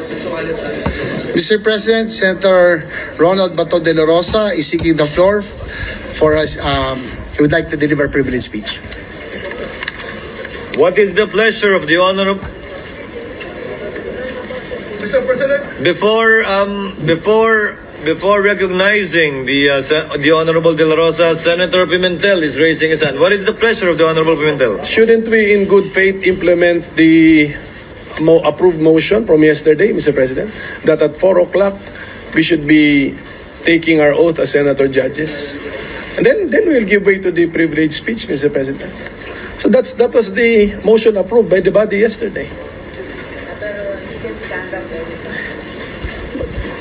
Mr. President, Senator Ronald Bato de la Rosa is seeking the floor for us. He would like to deliver a privilege speech. What is the pleasure of the honorable? Mr. President. Before recognizing the Honorable De La Rosa, Senator Pimentel is raising his hand. What is the pleasure of the Honorable Pimentel? Shouldn't we, in good faith, implement the approved motion from yesterday, Mr. President, that at 4 o'clock we should be taking our oath as senator judges, and then we'll give way to the privilege speech, Mr. President. So that was the motion approved by the body yesterday.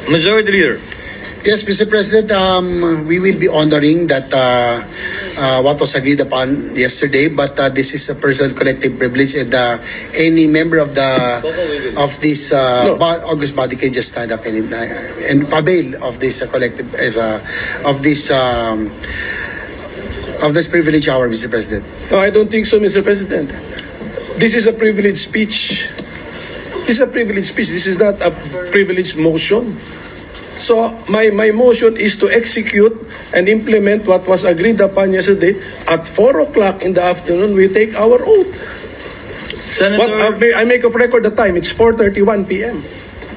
Majority Leader. Yes, Mr. President, we will be honoring that what was agreed upon yesterday, but this is a personal collective privilege, and any member of this August body can just stand up and avail of this collective of this privilege hour, Mr. President. No, I don't think so, Mr. President. This is a privilege speech. This is a privilege speech. This is not a privilege motion. So my motion is to execute and implement what was agreed upon yesterday. At 4 o'clock in the afternoon, we take our oath. Senator, I make a record the time. It's 4:31 p.m.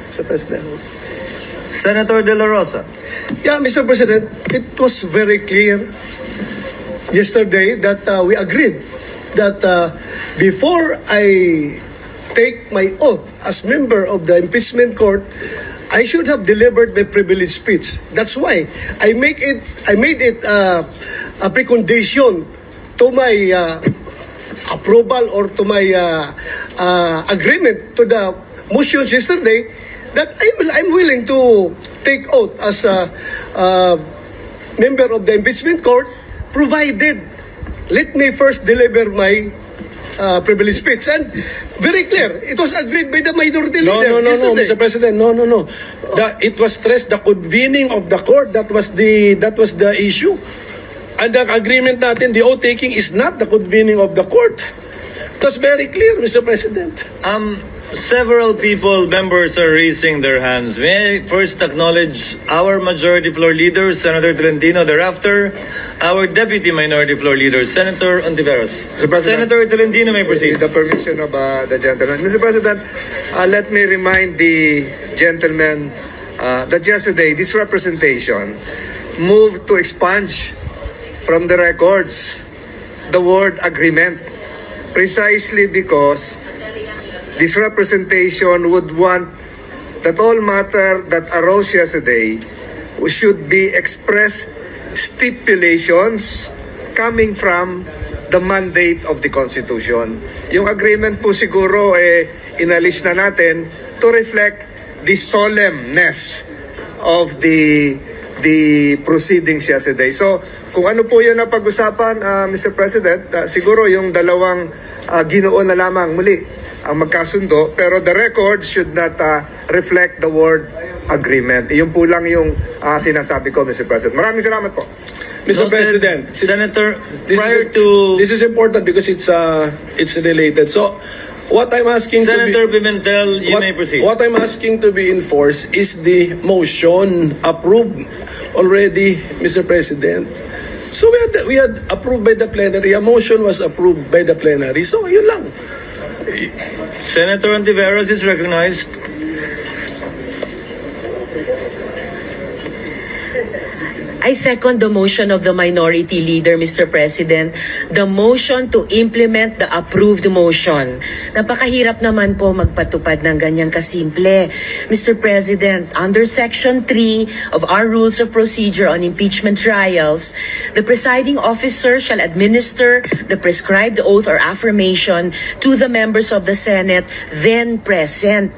Mr. President. Senator De La Rosa. Yeah, Mr. President, it was very clear yesterday that we agreed that before I take my oath as member of the impeachment court, I should have delivered my privilege speech. That's why I made it a precondition to my approval or to my agreement to the motions yesterday that I'm willing to take oath as a member of the impeachment court, provided let me first deliver my privilege speech. And very clear, it was agreed by the minority leader. No, Mr. President, no. It was stressed the convening of the court. That was the issue. And the agreement natin, the oath taking is not the convening of the court. It was very clear, Mr. President. Several members are raising their hands. May I first acknowledge our Majority Floor Leader, Senator Tolentino. Thereafter, our Deputy Minority Floor Leader, Senator Ontiveros. Senator Tolentino may proceed. With the permission of the gentleman. Mr. President, let me remind the gentleman that yesterday this representation moved to expunge from the records the word agreement, precisely because this representation would want that all matter that arose yesterday should be express stipulations coming from the mandate of the Constitution. Yung agreement po siguro inalis na natin to reflect the solemnness of the proceedings yesterday. So kung ano po yun na pag-usapan, Mr. President, siguro yung dalawang ginoon na lamang muli ang magkasundo, pero the record should not reflect the word agreement. Iyon po lang yung sinasabi ko, Mr. President. Maraming salamat po. Mr. President, Senator, this is important because it's related. So, what I'm asking Senator Pimentel, you may proceed. What I'm asking to be enforced is the motion approved already, Mr. President. So we had approved by the plenary. A motion was approved by the plenary. So yun lang. Senator Ontiveros is recognized. I second the motion of the minority leader, Mr. President. The motion to implement the approved motion. Napakahirap naman po magpatupad ng ganyang kasimple. Mr. President, under Section 3 of our Rules of Procedure on Impeachment Trials, the presiding officer shall administer the prescribed oath or affirmation to the members of the Senate then present,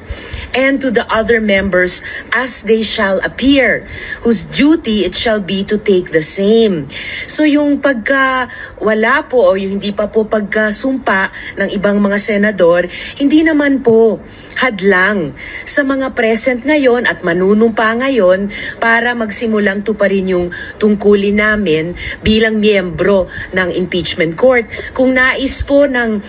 and to the other members as they shall appear, whose duty it shall be to take the same. So yung pagka wala po o yung hindi pa po pagkasumpa ng ibang mga senador, hindi naman po hadlang sa mga present ngayon at manunumpa ngayon para magsimulang tuparin yung tungkulin namin bilang miyembro ng impeachment court. Kung nais po ng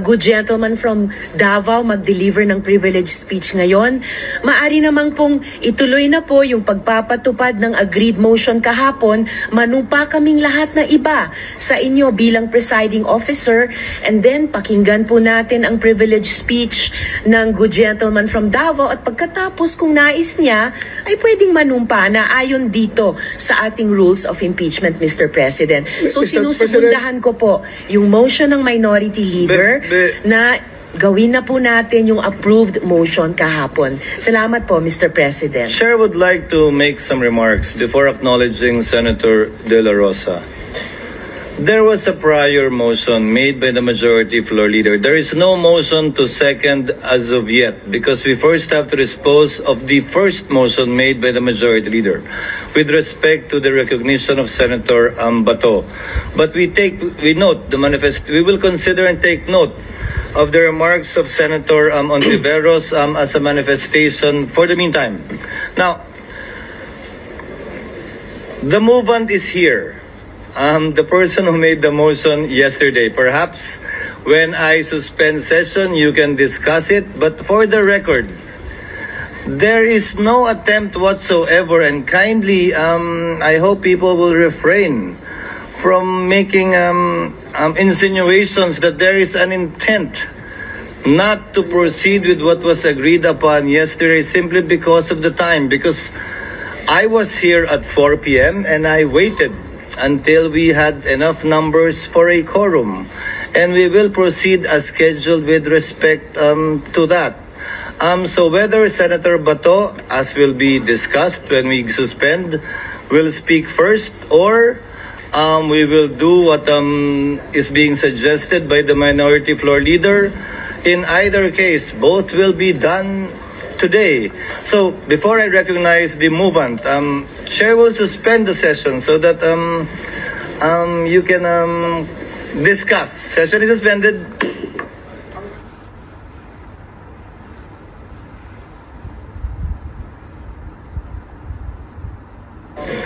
good gentleman from Davao mag-deliver ng privilege speech ngayon, maari namang pong ituloy na po yung pagpapatupad ng agreed motion kahapon. Manumpa kaming lahat na iba sa inyo bilang presiding officer, and then pakinggan po natin ang privilege speech ng good gentleman from Davao, at pagkatapos kung nais niya ay pwedeng manumpa na ayon dito sa ating rules of impeachment, Mr. President. So Mr. sinusugundahan ko po yung motion ng minority leader na gawin na po natin yung approved motion kahapon. Salamat po, Mr. President. Chair would like to make some remarks before acknowledging Senator De La Rosa. There was a prior motion made by the majority floor leader. There is no motion to second as of yet because we first have to dispose of the first motion made by the majority leader with respect to the recognition of Senator Bato. But we note the manifest. We will consider and take note of the remarks of Senator Ontiveros as a manifestation for the meantime. Now, the movement is here. The person who made the motion yesterday. Perhaps when I suspend session, you can discuss it. But for the record, there is no attempt whatsoever, and kindly, I hope people will refrain from making insinuations that there is an intent not to proceed with what was agreed upon yesterday simply because of the time. Because I was here at 4 p.m. and I waited until we had enough numbers for a quorum, and we will proceed as scheduled with respect to that. So whether Senator Bato, as will be discussed when we suspend, will speak first, or we will do what is being suggested by the minority floor leader. In either case, both will be done today. So before I recognize the movement, Chair will suspend the session so that you can discuss. Session is suspended.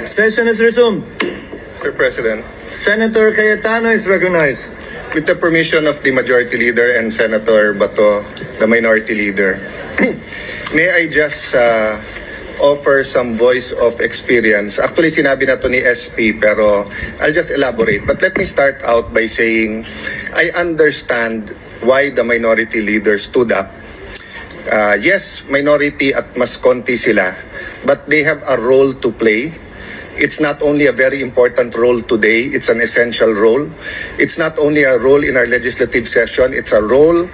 Session is resumed. Mr. President, Senator Cayetano is recognized. with the permission of the Majority Leader and Senator Bato, the Minority Leader, may I just offer some voice of experience. Actually, sinabi na to ni SP, pero I'll just elaborate. But let me start out by saying, I understand why the Minority Leader stood up. Yes, minority at mas konti sila, but they have a role to play. It's not only a very important role today, it's an essential role. It's not only a role in our legislative session, it's a role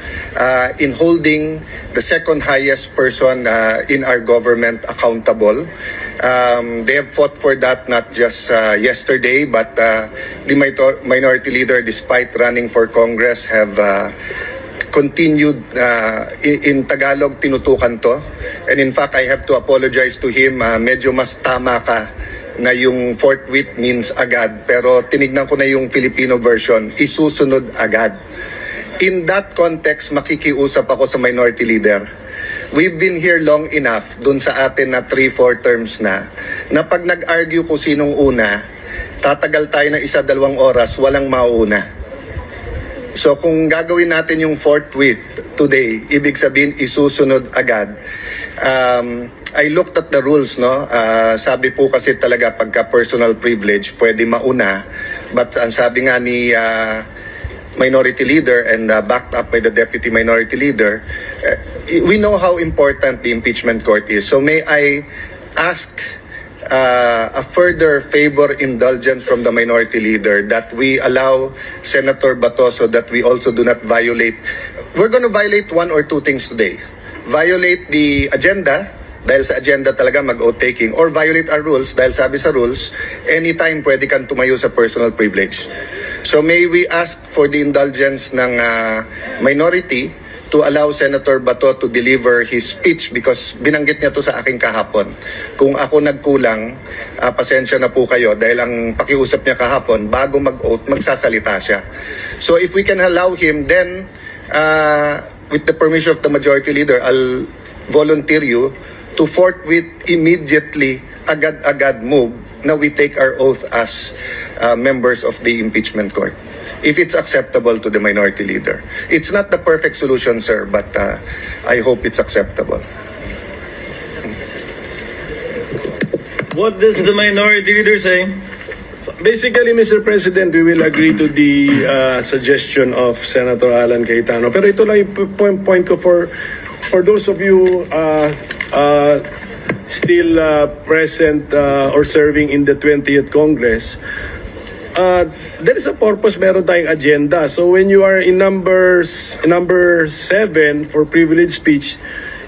in holding the second highest person in our government accountable. They have fought for that not just yesterday, but the minority leader, despite running for Congress, have continued. In Tagalog, tinutukan to. And in fact, I have to apologize to him. Medyo mas tama ka na yung forthwith means agad. Pero tinignan ko na yung Filipino version, isusunod agad. In that context, makikiusap ako sa minority leader. We've been here long enough, dun sa atin na 3-4 terms na pag nag-argue kung sinong una, tatagal tayo na 1-2 oras, walang mauuna. So kung gagawin natin yung forthwith today, ibig sabihin isusunod agad. I looked at the rules, no? Sabi po kasi talaga pagka personal privilege, pwede mauna. But ang sabi nga ni Minority Leader and backed up by the Deputy Minority Leader, we know how important the impeachment court is. So may I ask a further favor indulgence from the Minority Leader that we allow Senator Bato so that we also do not violate. We're going to violate 1 or 2 things today. Violate the agenda, dahil sa agenda talaga mag-oath taking, or violate our rules dahil sabi sa rules, anytime pwede kang tumayo sa personal privilege. So may we ask for the indulgence ng minority to allow Senator Bato to deliver his speech because binanggit niya to sa akin kahapon. Kung ako nagkulang, pasensya na po kayo dahil ang pakiusap niya kahapon, bago mag-oath, magsasalita siya. So if we can allow him, then with the permission of the majority leader, I'll volunteer you to forthwith immediately, agad-agad move na we take our oath as members of the impeachment court, if it's acceptable to the minority leader. It's not the perfect solution, sir, but I hope it's acceptable. What does the minority leader say? So basically, Mr. President, we will agree to the suggestion of Senator Alan Cayetano. Pero ito lang yung point ko for those of you still present or serving in the 20th Congress. There is a purpose, meron tayong agenda. So when you are in number 7 for privileged speech,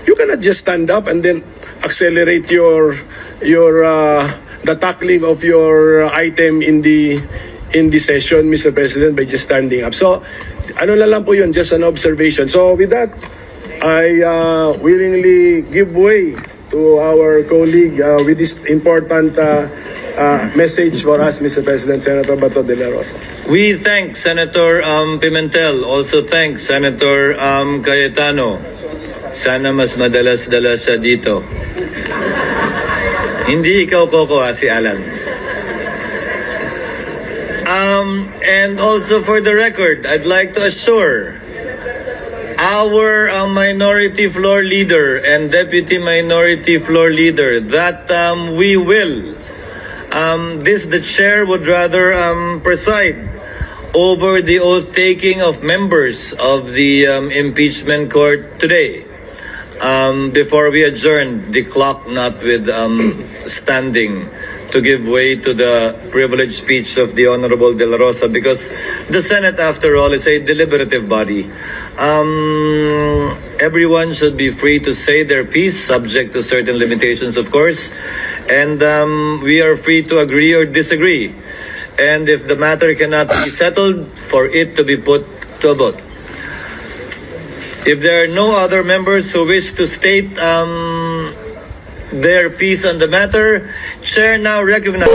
you cannot just stand up and then accelerate the tackling of your item in the session, Mr. President, by just standing up. So ano lang po yun, just an observation. So with that, I willingly give way to our colleague with this important message for us, Mr. President, Senator Bato de la Rosa. We thank Senator Pimentel. Also thank Senator Cayetano. Sana mas madalas-dalas siya dito. Hindi ikaw, Coco, si Alan. And also for the record, I'd like to assure our minority floor leader and deputy minority floor leader that we will, the chair would rather preside over the oath-taking of members of the impeachment court today. Before we adjourn, the clock not with standing to give way to the privileged speech of the Honorable De La Rosa, because the Senate, after all, is a deliberative body. Everyone should be free to say their piece, subject to certain limitations, of course, and we are free to agree or disagree. And if the matter cannot be settled, for it to be put to a vote. If there are no other members who wish to state their piece on the matter, Chair now recognizes